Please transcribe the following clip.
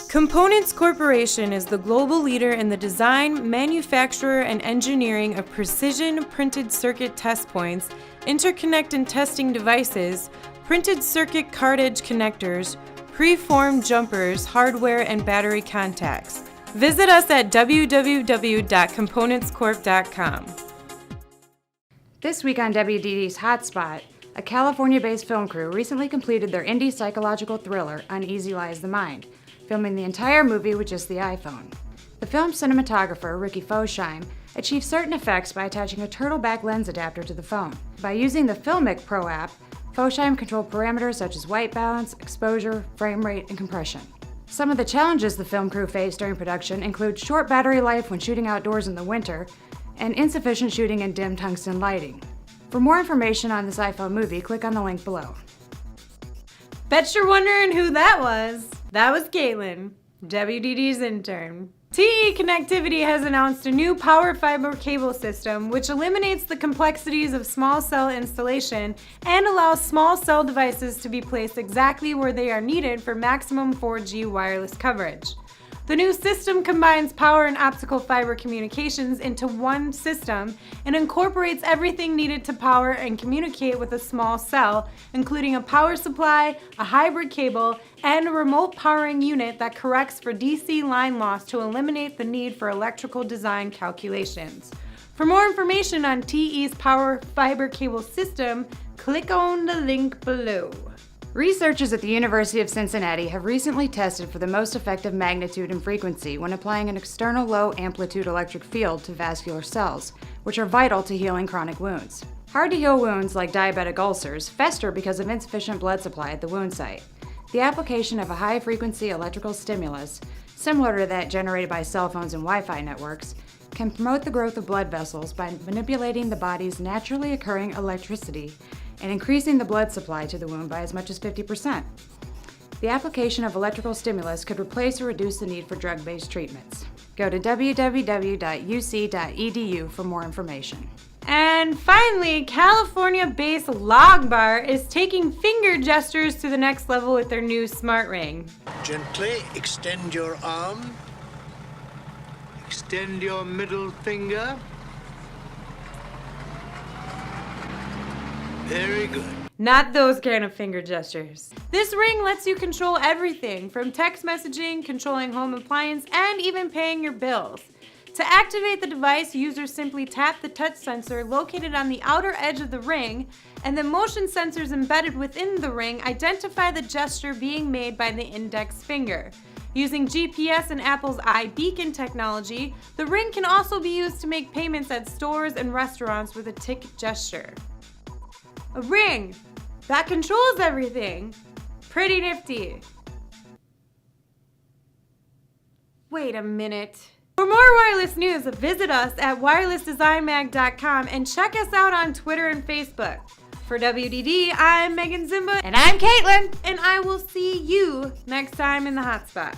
Components Corporation is the global leader in the design, manufacture, and engineering of precision printed circuit test points, interconnect and testing devices, printed circuit card edge connectors, preformed jumpers, hardware, and battery contacts. Visit us at www.componentscorp.com. This week on WDD's Hotspot, a California-based film crew recently completed their indie psychological thriller, Uneasy Lies the Mind, filming the entire movie with just the iPhone. The film's cinematographer, Ricky Fosheim, achieved certain effects by attaching a turtleback lens adapter to the phone. By using the Filmic Pro app, Fosheim controlled parameters such as white balance, exposure, frame rate, and compression. Some of the challenges the film crew faced during production include short battery life when shooting outdoors in the winter, and insufficient shooting in dim tungsten lighting. For more information on this iPhone movie, click on the link below. Bet you're wondering who that was. That was Caitlin, WDD's intern. TE Connectivity has announced a new power fiber cable system which eliminates the complexities of small cell installation and allows small cell devices to be placed exactly where they are needed for maximum 4G wireless coverage. The new system combines power and optical fiber communications into one system and incorporates everything needed to power and communicate with a small cell, including a power supply, a hybrid cable, and a remote powering unit that corrects for DC line loss to eliminate the need for electrical design calculations. For more information on TE's power fiber cable system, click on the link below. Researchers at the University of Cincinnati have recently tested for the most effective magnitude and frequency when applying an external low-amplitude electric field to vascular cells, which are vital to healing chronic wounds. Hard-to-heal wounds like diabetic ulcers fester because of insufficient blood supply at the wound site. The application of a high-frequency electrical stimulus, similar to that generated by cell phones and Wi-Fi networks, can promote the growth of blood vessels by manipulating the body's naturally occurring electricity and increasing the blood supply to the wound by as much as 50%. The application of electrical stimulus could replace or reduce the need for drug-based treatments. Go to www.uc.edu for more information. And finally, California-based Logbar is taking finger gestures to the next level with their new smart ring. Gently extend your arm. Extend your middle finger. Very good. Not those kind of finger gestures. This ring lets you control everything from text messaging, controlling home appliance, and even paying your bills. To activate the device, users simply tap the touch sensor located on the outer edge of the ring, and the motion sensors embedded within the ring identify the gesture being made by the index finger. Using GPS and Apple's iBeacon technology, the ring can also be used to make payments at stores and restaurants with a tick gesture. A ring that controls everything. Pretty nifty. Wait a minute. For more wireless news, visit us at wirelessdesignmag.com and check us out on Twitter and Facebook. For WDD, I'm Megan Zimba. And I'm Caitlin. And I will see you next time in the Hotspot.